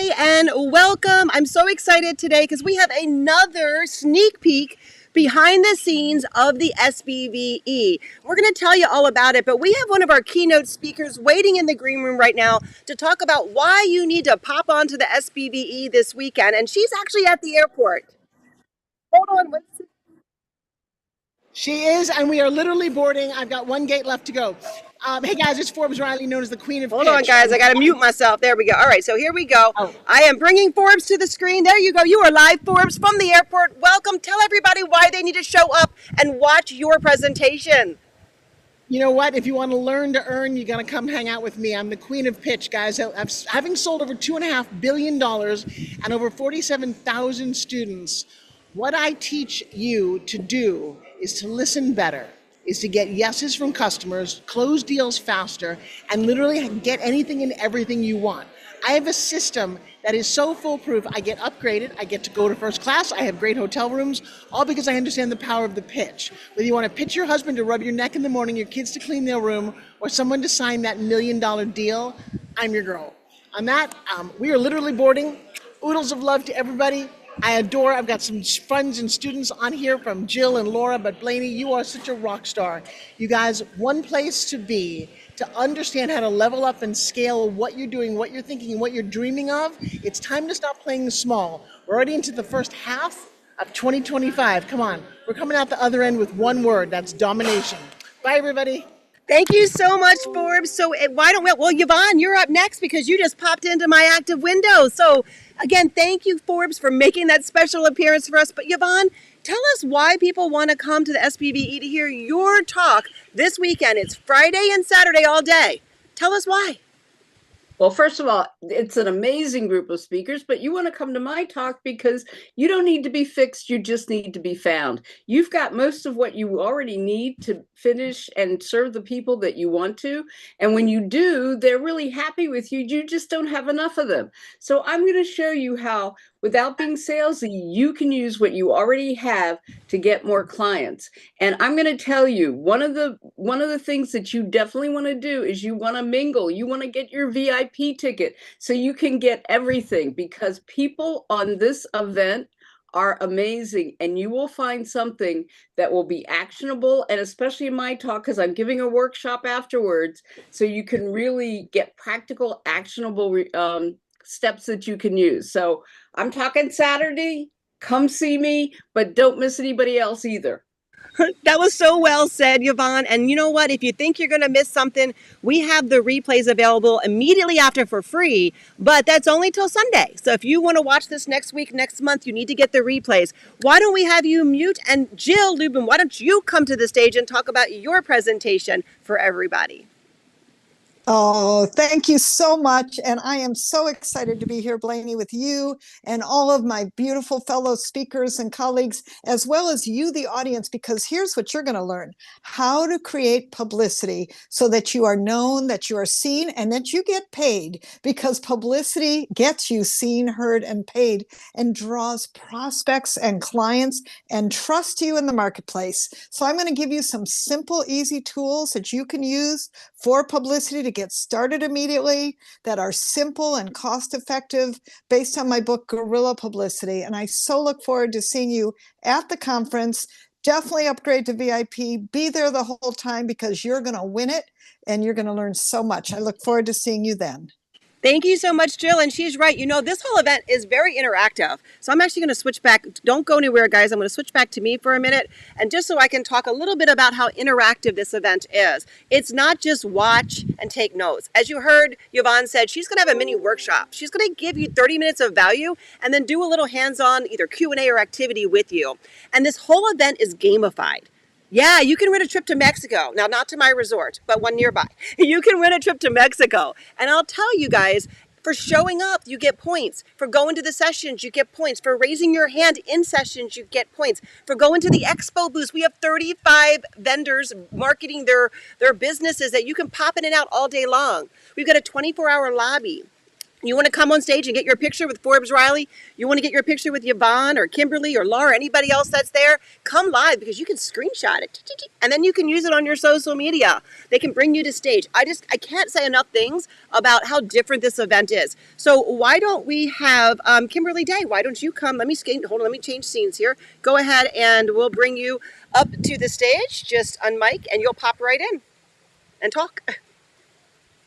Hi, and welcome. I'm so excited today because we have another sneak peek behind the scenes of the SBVE. We're going to tell you all about it, but we have one of our keynote speakers waiting in the green room right now to talk about why you need to pop onto the SBVE this weekend, and she's actually at the airport. Hold on one second. She is, and we are literally boarding. I've got one gate left to go. Hey guys, it's Forbes Riley, known as the Queen of Pitch. Hold on, guys. I got to mute myself. There we go. All right, so here we go. Oh. I am bringing Forbes to the screen. There you go. You are live, Forbes, from the airport. Welcome. Tell everybody why they need to show up and watch your presentation. You know what? If you want to learn to earn, you got to come hang out with me. I'm the Queen of Pitch, guys. Having sold over $2.5 billion and over 47,000 students, what I teach you to do is to listen better, is to get yeses from customers, close deals faster, and literally get anything and everything you want. I have a system that is so foolproof. I get upgraded, I get to go to first class, I have great hotel rooms, all because I understand the power of the pitch. Whether you want to pitch your husband to rub your neck in the morning, your kids to clean their room, or someone to sign that $1 million deal, I'm your girl. On that, we are literally boarding. Oodles of love to everybody. I've got some friends and students on here from Jill and Laura, but Blaney, you are such a rock star. You guys, one place to be to understand how to level up and scale what you're doing, what you're thinking, and what you're dreaming of. It's time to stop playing small. We're already into the first half of 2025. Come on, we're coming out the other end with one word, that's domination. Bye, everybody. Thank you so much, Forbes. So why don't we, well, Yvonne, you're up next because you just popped into my active window. So again, thank you, Forbes, for making that special appearance for us. But Yvonne, tell us why people want to come to the SBVE to hear your talk this weekend. It's Friday and Saturday all day. Tell us why. Well, first of all, it's an amazing group of speakers, but you want to come to my talk because you don't need to be fixed. You just need to be found. You've got most of what you already need to finish and serve the people that you want to. And when you do, they're really happy with you. You just don't have enough of them. So I'm going to show you how, without being salesy, you can use what you already have to get more clients. And I'm going to tell you, one of the things that you definitely want to do is you want to mingle. You want to get your VIP ticket so you can get everything, because people on this event are amazing, and you will find something that will be actionable, and especially in my talk, because I'm giving a workshop afterwards, so you can really get practical, actionable steps that you can use. So I'm talking Saturday, come see me, but don't miss anybody else either. That was so well said, Yvonne. And you know what? If you think you're going to miss something, we have the replays available immediately after for free, but that's only till Sunday. So if you want to watch this next week, next month, you need to get the replays. Why don't we have you mute? And Jill Lubin, why don't you come to the stage and talk about your presentation for everybody? Oh, thank you so much. And I am so excited to be here, Blaney, with you and all of my beautiful fellow speakers and colleagues, as well as you, the audience, because here's what you're going to learn: how to create publicity so that you are known, that you are seen, and that you get paid, because publicity gets you seen, heard, and paid, and draws prospects and clients and trust you in the marketplace. So I'm going to give you some simple, easy tools that you can use for publicity to get started immediately, that are simple and cost effective, based on my book, Guerrilla Publicity. And I so look forward to seeing you at the conference. Definitely upgrade to VIP. Be there the whole time, because you're going to win it and you're going to learn so much. I look forward to seeing you then. Thank you so much, Jill. And she's right. You know, this whole event is very interactive. So I'm actually going to switch back. Don't go anywhere, guys. I'm going to switch back to me for a minute. And just so I can talk a little bit about how interactive this event is. It's not just watch and take notes. As you heard, Yvonne said, she's going to have a mini workshop. She's going to give you 30 minutes of value and then do a little hands-on either Q&A or activity with you. And this whole event is gamified. Yeah, you can win a trip to Mexico. Now, not to my resort, but one nearby. You can win a trip to Mexico. And I'll tell you guys, for showing up, you get points. For going to the sessions, you get points. For raising your hand in sessions, you get points. For going to the expo booths, we have 35 vendors marketing their businesses that you can pop in and out all day long. We've got a 24-hour lobby. You want to come on stage and get your picture with Forbes Riley? You want to get your picture with Yvonne or Kimberly or Laura, anybody else that's there? Come live because you can screenshot it. And then you can use it on your social media. They can bring you to stage. I can't say enough things about how different this event is. So why don't we have Kimberly Day? Why don't you come? Hold on, let me change scenes here. Go ahead and we'll bring you up to the stage. Just unmic and you'll pop right in and talk.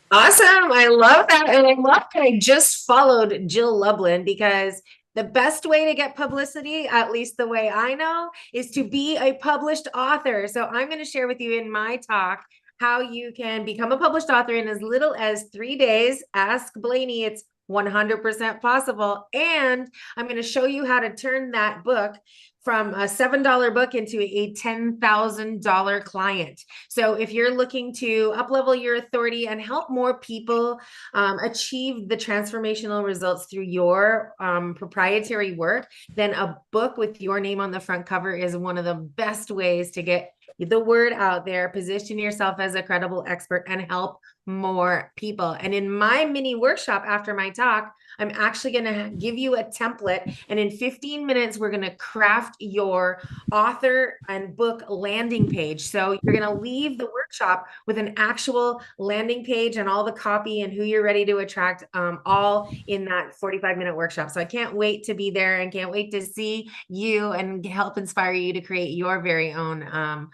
Awesome. I love that. And I love that I just followed Jill Lublin, because the best way to get publicity, at least the way I know, is to be a published author. So I'm going to share with you in my talk how you can become a published author in as little as 3 days. Ask Blaney. It's 100% possible. And I'm going to show you how to turn that book from a $7 book into a $10,000 client. So if you're looking to uplevel your authority and help more people achieve the transformational results through your proprietary work, then a book with your name on the front cover is one of the best ways to get the word out there, position yourself as a credible expert, and help more people. And in my mini workshop after my talk, I'm actually going to give you a template, and in 15 minutes, we're going to craft your author and book landing page. So you're going to leave the workshop with an actual landing page and all the copy and who you're ready to attract, all in that 45-minute workshop. So I can't wait to be there and can't wait to see you and help inspire you to create your very own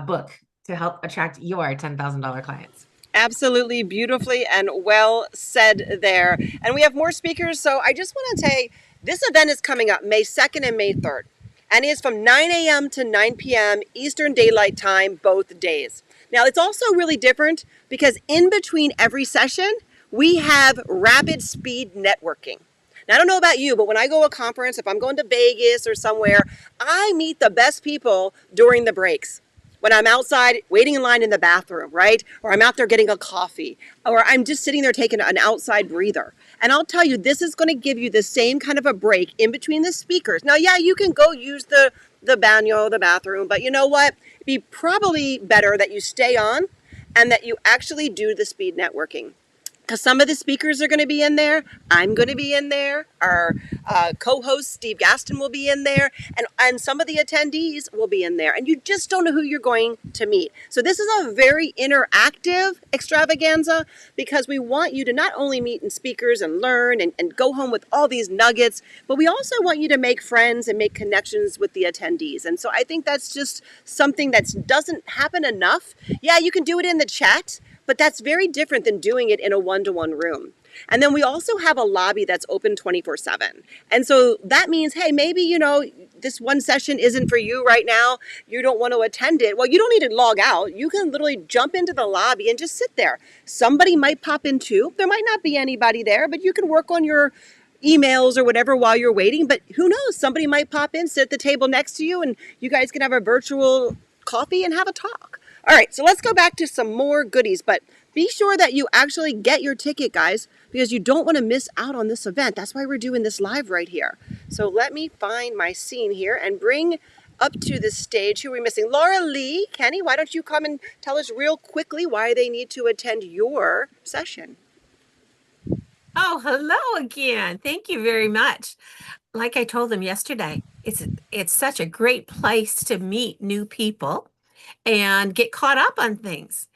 book to help attract your $10,000 clients. Absolutely, beautifully and well said there. And we have more speakers. So I just want to say this event is coming up May 2nd and May 3rd. And it is from 9 a.m. to 9 p.m. Eastern Daylight Time, both days. Now, it's also really different because in between every session, we have rapid speed networking. Now, I don't know about you, but when I go to a conference, if I'm going to Vegas or somewhere, I meet the best people during the breaks. When I'm outside waiting in line in the bathroom, right? Or I'm out there getting a coffee, or I'm just sitting there taking an outside breather. And I'll tell you, this is going to give you the same kind of a break in between the speakers. Now, yeah, you can go use the baño, the bathroom, but you know what? It'd be probably better that you stay on and that you actually do the speed networking. Because some of the speakers are going to be in there. I'm going to be in there. Our co-host, Steve Gaston, will be in there. And some of the attendees will be in there. And you just don't know who you're going to meet. So this is a very interactive extravaganza because we want you to not only meet speakers and learn and go home with all these nuggets, but we also want you to make friends and make connections with the attendees. And so I think that's just something that doesn't happen enough. Yeah, you can do it in the chat, but that's very different than doing it in a one-to-one room. And then we also have a lobby that's open 24/7. And so that means, hey, maybe, this one session isn't for you right now. You don't want to attend it. Well, you don't need to log out. You can literally jump into the lobby and just sit there. Somebody might pop in too. There might not be anybody there, but you can work on your emails or whatever while you're waiting. But who knows? Somebody might pop in, sit at the table next to you, and you guys can have a virtual coffee and have a talk. All right, so let's go back to some more goodies, but be sure that you actually get your ticket, guys, because you don't want to miss out on this event. That's why we're doing this live right here. So let me find my scene here and bring up to the stage. Who are we missing? Laura Lee. Kenny, why don't you come and tell us real quickly why they need to attend your session? Oh, hello again. Thank you very much. Like I told them yesterday, it's such a great place to meet new people and get caught up on things.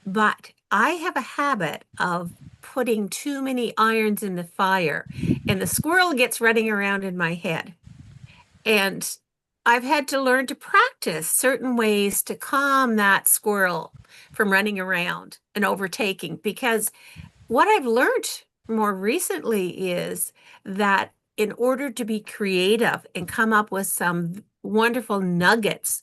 But I have a habit of putting too many irons in the fire, and the squirrel gets running around in my head. And I've had to learn to practice certain ways to calm that squirrel from running around and overtaking, because what I've learned more recently is that in order to be creative and come up with some wonderful nuggets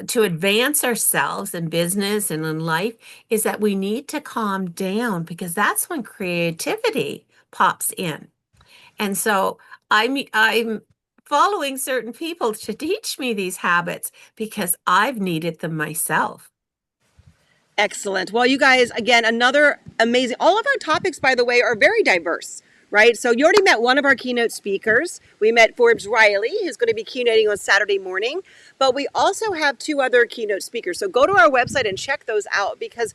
to advance ourselves in business and in life, is that we need to calm down, because that's when creativity pops in. And so I'm following certain people to teach me these habits because I've needed them myself. Excellent. Well, you guys, again, another amazing, all of our topics, by the way, are very diverse. Right? So you already met one of our keynote speakers. We met Forbes Riley, who's going to be keynoting on Saturday morning. But we also have 2 other keynote speakers. So go to our website and check those out, because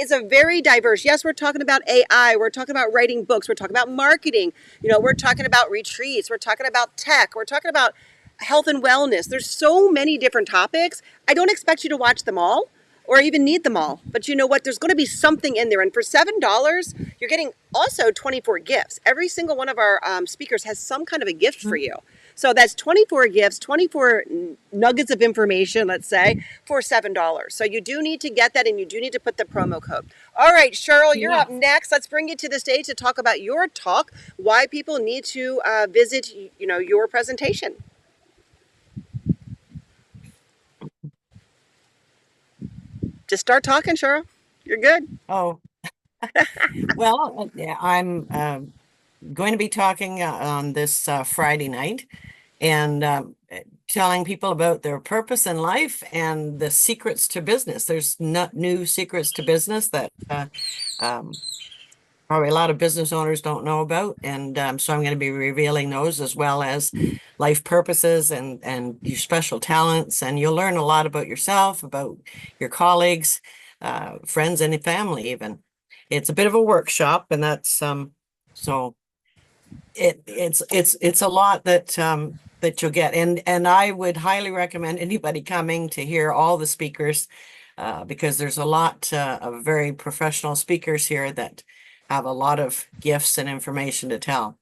is a very diverse. Yes, we're talking about AI. We're talking about writing books. We're talking about marketing. We're talking about retreats. We're talking about tech. We're talking about health and wellness. There's so many different topics. I don't expect you to watch them all or even need them all. But you know what? There's going to be something in there. And for $7, you're getting also 24 gifts. Every single one of our speakers has some kind of a gift for you. So that's 24 gifts, 24 nuggets of information, let's say, for $7. So you do need to get that, and you do need to put the promo code. All right, Cheryl, you're up next. Let's bring you to the stage to talk about your talk, why people need to visit, your presentation. Just start talking, Cheryl. You're good. Oh, well, yeah, I'm going to be talking on this Friday night and telling people about their purpose in life and the secrets to business. There's not new secrets to business that probably a lot of business owners don't know about. And so I'm going to be revealing those, as well as life purposes and your special talents. And you'll learn a lot about yourself, about your colleagues, friends, and family even. It's a bit of a workshop, and that's so it's a lot that you'll get. And I would highly recommend anybody coming to hear all the speakers, because there's a lot of very professional speakers here that have a lot of gifts and information to tell.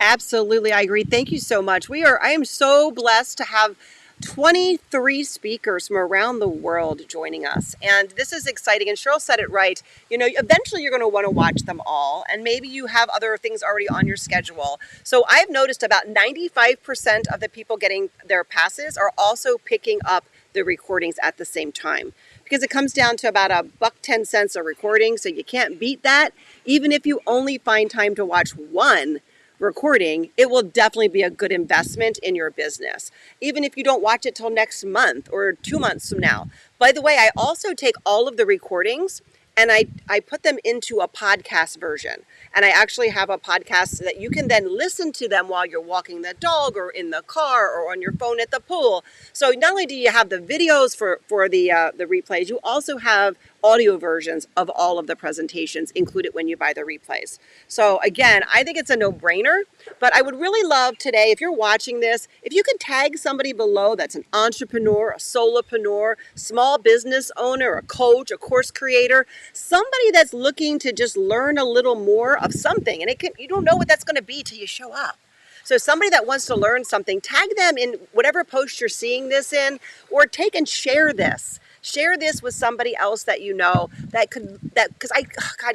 Absolutely, I agree. Thank you so much. I am so blessed to have 23 speakers from around the world joining us. And this is exciting. And Cheryl said it right. Eventually you're going to want to watch them all. And maybe you have other things already on your schedule. So I've noticed about 95% of the people getting their passes are also picking up the recordings at the same time, because it comes down to about $1.10 a recording. So you can't beat that. Even if you only find time to watch one recording, it will definitely be a good investment in your business, even if you don't watch it till next month or 2 months from now. By the way, I also take all of the recordings and I put them into a podcast version. And I actually have a podcast that you can then listen to them while you're walking the dog or in the car or on your phone at the pool. So not only do you have the videos for the replays, you also have audio versions of all of the presentations included when you buy the replays. So again, I think it's a no-brainer, but I would really love today, if you're watching this, if you could tag somebody below that's an entrepreneur, a solopreneur, small business owner, a coach, a course creator, somebody that's looking to just learn a little more of something. And you don't know what that's going to be till you show up. So somebody that wants to learn something, tag them in whatever post you're seeing this in, or take and share this. Share this with somebody else that you know because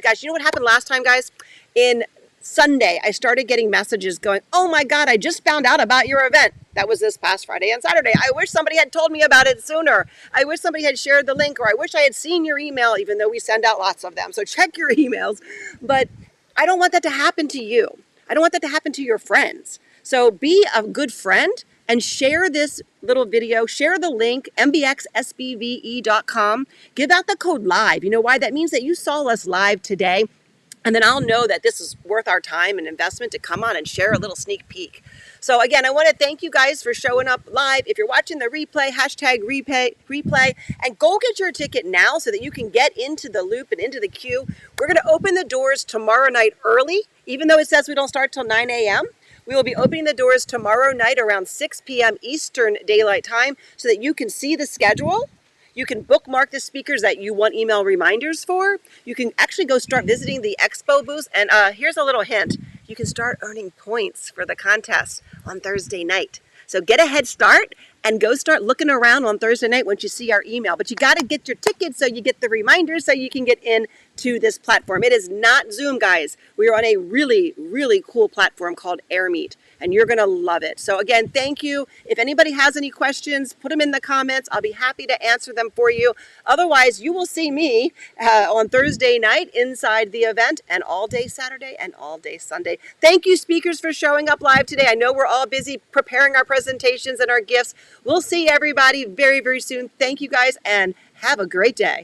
guys, you know what happened last time, guys? In Sunday, I started getting messages going, oh my God, I just found out about your event. That was this past Friday and Saturday. I wish somebody had told me about it sooner. I wish somebody had shared the link, or I wish I had seen your email, even though we send out lots of them. So check your emails. But I don't want that to happen to you. I don't want that to happen to your friends. So be a good friend and share this little video, share the link, mbxsbve.com. Give out the code LIVE. You know why? That means that you saw us live today. And then I'll know that this is worth our time and investment to come on and share a little sneak peek. So again, I want to thank you guys for showing up live. If you're watching the replay, hashtag replay, and go get your ticket now so that you can get into the loop and into the queue. We're going to open the doors tomorrow night early, even though it says we don't start till 9 a.m. We will be opening the doors tomorrow night around 6 p.m. Eastern Daylight Time so that you can see the schedule. You can bookmark the speakers that you want email reminders for. You can actually go start visiting the expo booths. And here's a little hint. You can start earning points for the contest on Thursday night. So get a head start and go start looking around on Thursday night once you see our email. But you got to get your tickets so you get the reminders so you can get in to this platform. It is not Zoom, guys. We are on a really, really cool platform called AirMeet, and you're going to love it. So again, thank you. If anybody has any questions, put them in the comments. I'll be happy to answer them for you. Otherwise, you will see me on Thursday night inside the event, and all day Saturday and all day Sunday. Thank you, speakers, for showing up live today. I know we're all busy preparing our presentations and our gifts. We'll see everybody very, very soon. Thank you, guys, and have a great day.